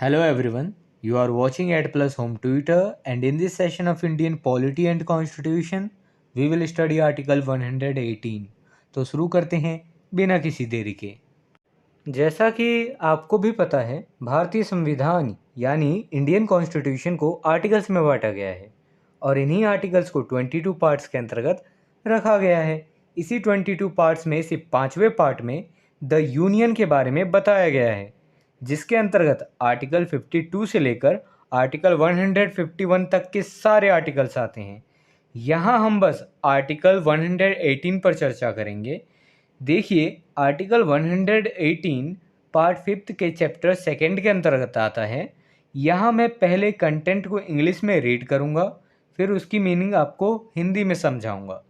Hello everyone, you are watching Ad Plus Home Tutor, and in this session of Indian Polity and Constitution, we will study Article 118. तो शुरू करते हैं बिना किसी देरी के। जैसा कि आपको भी पता है, भारतीय संविधान यानी इंडियन कॉन्स्टिट्यूशन को आर्टिकल्स में बांटा गया है और इन्हीं आर्टिकल्स को 22 पार्ट्स के अंतर्गत रखा गया है। इसी 22 पार्ट्स में से 5वें पार्ट में द यूनियन के बारे में बताया गया है, जिसके अंतर्गत आर्टिकल 52 से लेकर आर्टिकल 151 तक के सारे आर्टिकल्स आते हैं। यहाँ हम बस आर्टिकल 118 पर चर्चा करेंगे। देखिए, आर्टिकल 118 पार्ट 5 के चैप्टर 2 के अंतर्गत आता है। यहाँ मैं पहले कंटेंट को इंग्लिश में रीड करूँगा, फिर उसकी मीनिंग आपको हिंदी में समझाऊँगा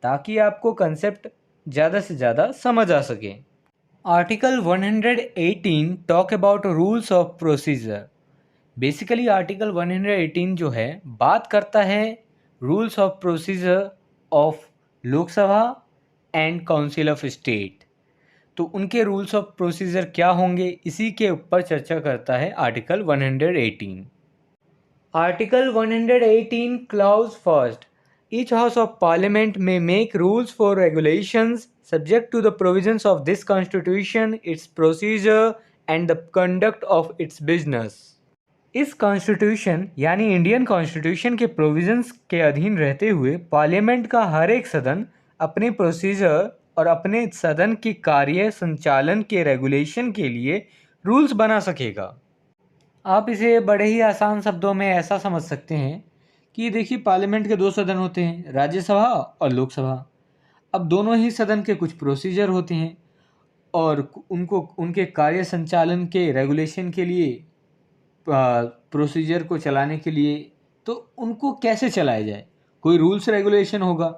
ताकि आपको कंसेप्ट ज़्यादा से ज़्यादा समझ आ सके। Article 118 talk about rules of procedure. Basically article 118 जो है बात करता है rules of procedure of Lok Sabha and council of state. तो उनके रूल्स ऑफ प्रोसीजर क्या होंगे, इसी के ऊपर चर्चा करता है article 118। Article 118 clause first, each house of parliament may make rules for regulations subject to the provisions of this constitution, its procedure and the conduct of its business। इस constitution यानी इंडियन कॉन्स्टिट्यूशन के provisions के अधीन रहते हुए parliament का हर एक सदन अपने प्रोसीजर और अपने सदन के कार्य संचालन के रेगुलेशन के लिए रूल्स बना सकेगा। आप इसे बड़े ही आसान शब्दों में ऐसा समझ सकते हैं कि देखिए, पार्लियामेंट के दो सदन होते हैं, राज्यसभा और लोकसभा। अब दोनों ही सदन के कुछ प्रोसीजर होते हैं और उनको उनके कार्य संचालन के रेगुलेशन के लिए, प्रोसीजर को चलाने के लिए, तो उनको कैसे चलाया जाए, कोई रूल्स रेगुलेशन होगा।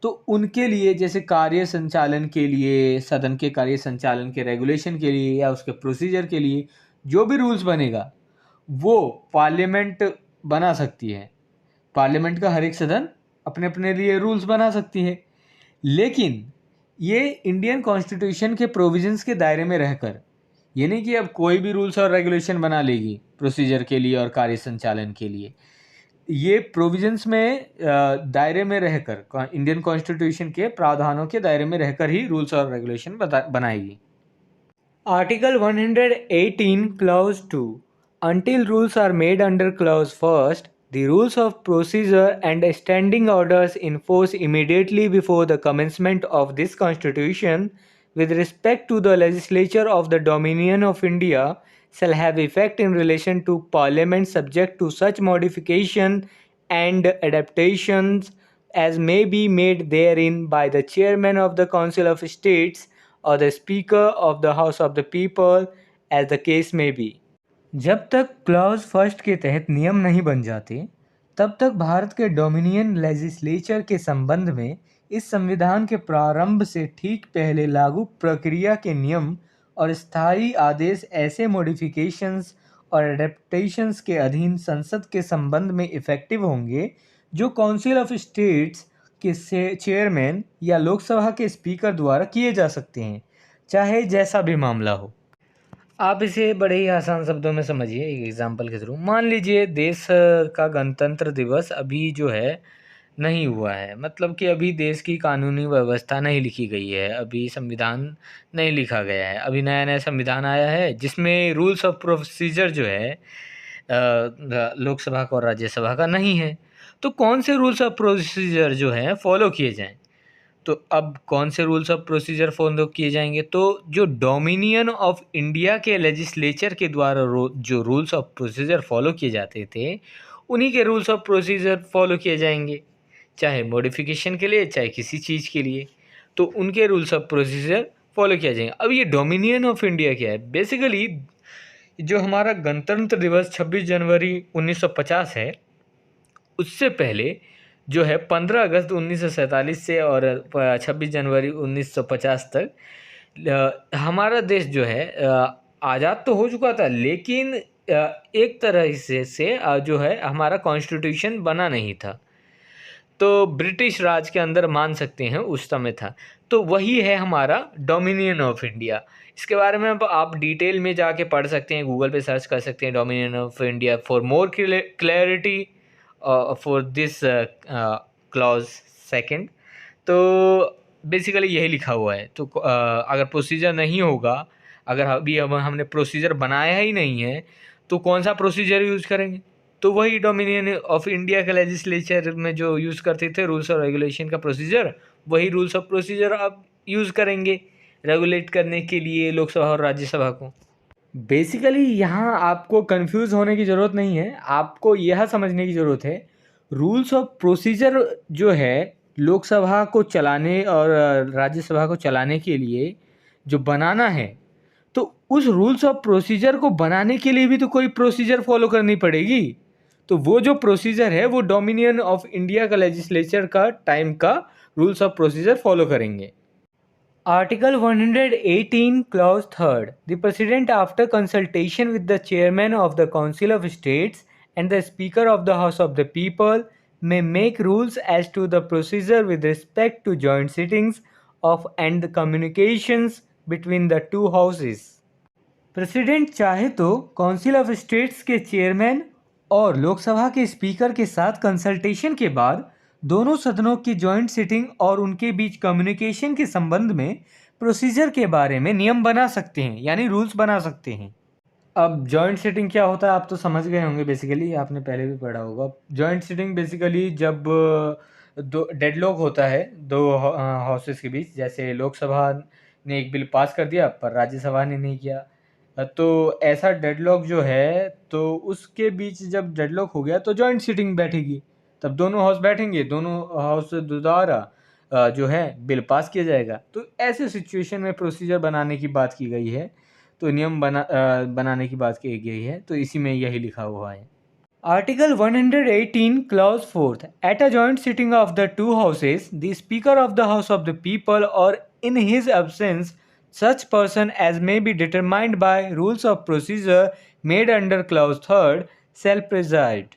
तो उनके लिए जैसे कार्य संचालन के लिए, सदन के कार्य संचालन के रेगुलेशन के लिए या उसके प्रोसीजर के लिए जो भी रूल्स बनेगा वो पार्लियामेंट बना सकती है। पार्लियामेंट का हर एक सदन अपने अपने लिए रूल्स बना सकती है, लेकिन ये इंडियन कॉन्स्टिट्यूशन के प्रोविजंस के दायरे में रहकर, ये नहीं कि अब कोई भी रूल्स और रेगुलेशन बना लेगी प्रोसीजर के लिए और कार्य संचालन के लिए। ये प्रोविजंस में दायरे में रहकर, इंडियन कॉन्स्टिट्यूशन के प्रावधानों के दायरे में रहकर ही रूल्स और रेगुलेशन बनाएगी। Article 118 clause 2, until rules are made under clause first, the rules of procedure and standing orders in force immediately before the commencement of this constitution with respect to the legislature of the Dominion of India shall have effect in relation to Parliament subject to such modification and adaptations as may be made therein by the Chairman of the Council of States or the Speaker of the House of the People as the case may be। जब तक clause first के तहत नियम नहीं बन जाते, तब तक भारत के डोमिनियन लेजिस्लेचर के संबंध में इस संविधान के प्रारंभ से ठीक पहले लागू प्रक्रिया के नियम और स्थायी आदेश ऐसे मॉडिफिकेशंस और एडेप्टेशंस के अधीन संसद के संबंध में इफेक्टिव होंगे जो काउंसिल ऑफ स्टेट्स के चेयरमैन या लोकसभा के स्पीकर द्वारा किए जा सकते हैं, चाहे जैसा भी मामला हो। आप इसे बड़े ही आसान शब्दों में समझिए एक एग्जांपल के थ्रू। मान लीजिए देश का गणतंत्र दिवस अभी जो है नहीं हुआ है, मतलब कि अभी देश की कानूनी व्यवस्था नहीं लिखी गई है, अभी संविधान नहीं लिखा गया है, अभी नया नया संविधान आया है जिसमें रूल्स ऑफ प्रोसीजर जो है लोकसभा का और राज्यसभा का नहीं है। तो कौन से रूल्स ऑफ प्रोसीजर जो है फॉलो किए जाएँ? तो अब कौन से रूल्स ऑफ प्रोसीजर फॉलो किए जाएंगे? तो जो डोमिनियन ऑफ इंडिया के लेजिस्लेचर के द्वारा जो रूल्स ऑफ प्रोसीजर फॉलो किए जाते थे, उन्हीं के रूल्स ऑफ प्रोसीजर फॉलो किए जाएंगे, चाहे मॉडिफिकेशन के लिए चाहे किसी चीज़ के लिए। तो उनके रूल्स ऑफ प्रोसीजर फॉलो किया जाएंगे। अब ये डोमिनियन ऑफ इंडिया क्या है? बेसिकली जो हमारा गणतंत्र दिवस 26 जनवरी 1950 है, उससे पहले जो है 15 अगस्त 1947 से और 26 जनवरी 1950 तक हमारा देश जो है आज़ाद तो हो चुका था, लेकिन एक तरह से जो है हमारा कॉन्स्टिट्यूशन बना नहीं था। तो ब्रिटिश राज के अंदर मान सकते हैं उस समय था। तो वही है हमारा डोमिनियन ऑफ इंडिया। इसके बारे में अब आप डिटेल में जाके पढ़ सकते हैं, गूगल पे सर्च कर सकते हैं, dominion of India for more clarity for this clause second. तो बेसिकली यही लिखा हुआ है। तो अगर प्रोसीजर नहीं होगा, अगर अभी हमने प्रोसीजर बनाया ही नहीं है, तो कौन सा प्रोसीजर यूज़ करेंगे? तो वही डोमिनियन ऑफ इंडिया के लेजिस्लेचर में जो यूज़ करते थे रूल्स और रेगुलेशन का प्रोसीजर, वही रूल्स ऑफ प्रोसीजर आप यूज़ करेंगे रेगुलेट करने के लिए लोकसभा और राज्यसभा को। बेसिकली यहाँ आपको कंफ्यूज होने की ज़रूरत नहीं है, आपको यह समझने की ज़रूरत है रूल्स ऑफ प्रोसीजर जो है लोकसभा को चलाने और राज्यसभा को चलाने के लिए जो बनाना है, तो उस रूल्स ऑफ प्रोसीजर को बनाने के लिए भी तो कोई प्रोसीजर फॉलो करनी पड़ेगी। तो वो जो प्रोसीजर है वो डोमिनियन ऑफ इंडिया का लेजिस्लेचर का टाइम का रूल्स ऑफ प्रोसीजर फॉलो करेंगे। Article 118, Clause 3. The President, after consultation with the Chairman of the Council of States and the Speaker of the House of the People, may make rules as to the procedure with respect to joint sittings of and the communications between the two houses. President चाहे तो council of states के chairman और लोकसभा के speaker के साथ consultation के बाद दोनों सदनों की जॉइंट सिटिंग और उनके बीच कम्युनिकेशन के संबंध में प्रोसीजर के बारे में नियम बना सकते हैं, यानी रूल्स बना सकते हैं। अब जॉइंट सिटिंग क्या होता है आप तो समझ गए होंगे, बेसिकली आपने पहले भी पढ़ा होगा। जॉइंट सिटिंग बेसिकली जब दो डेडलॉक होता है दो हाउसेस के बीच, जैसे लोकसभा ने एक बिल पास कर दिया पर राज्यसभा ने नहीं किया, तो ऐसा डेडलॉक जो है तो उसके बीच जब डेडलॉक हो गया तो जॉइंट सिटिंग बैठेगी, तब दोनों हाउस बैठेंगे, दोनों हाउस द्वारा जो है बिल पास किया जाएगा। तो ऐसे सिचुएशन में प्रोसीजर बनाने की बात की गई है, तो नियम बनाने की बात की गई है, तो इसी में यही लिखा हुआ है। Article 118, Clause 4. At a joint sitting of the two houses, the Speaker of the House of the People, or in his absence, such person as may be determined by rules of procedure made under Clause 3, shall preside.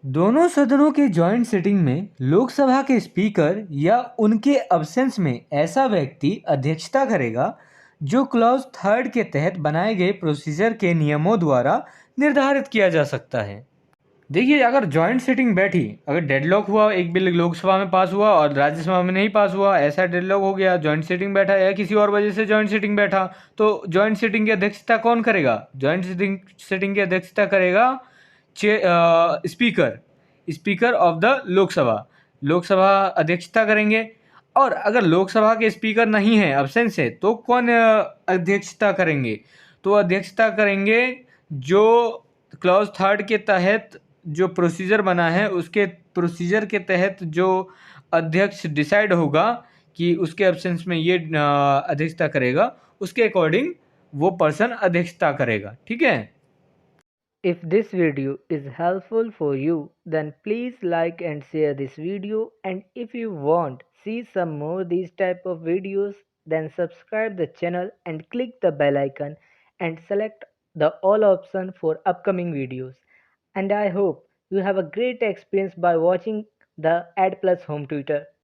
दोनों सदनों के joint sitting में लोकसभा के speaker या उनके absence में ऐसा व्यक्ति अध्यक्षता करेगा जो क्लॉज 3 के तहत बनाए गए प्रोसीजर के नियमों द्वारा निर्धारित किया जा सकता है। देखिए, अगर जॉइंट सिटिंग बैठी, अगर डेडलॉक हुआ, एक बिल लोकसभा में पास हुआ और राज्यसभा में नहीं पास हुआ, ऐसा डेडलॉक हो गया, जॉइंट सिटिंग बैठा या किसी और वजह से जॉइंट सिटिंग बैठा, तो जॉइंट सिटिंग की अध्यक्षता कौन करेगा? जॉइंट सिटिंग की अध्यक्षता करेगा speaker, speaker of the Lok Sabha. Lok Sabha अध्यक्षता करेंगे। और अगर लोकसभा के स्पीकर नहीं है, अब्सेंस है, तो कौन अध्यक्षता करेंगे? तो अध्यक्षता करेंगे जो क्लॉज 3 के तहत जो प्रोसीजर बना है उसके प्रोसीजर के तहत जो अध्यक्ष डिसाइड होगा कि उसके एब्सेंस में ये अध्यक्षता करेगा, उसके अकॉर्डिंग वो पर्सन अध्यक्षता करेगा। ठीक है। If this video is helpful for you, then please like and share this video, and if you want see some more these type of videos, then subscribe the channel and click the bell icon and select the all option for upcoming videos. And I hope you have a great experience by watching the Ad Plus Home Tutor.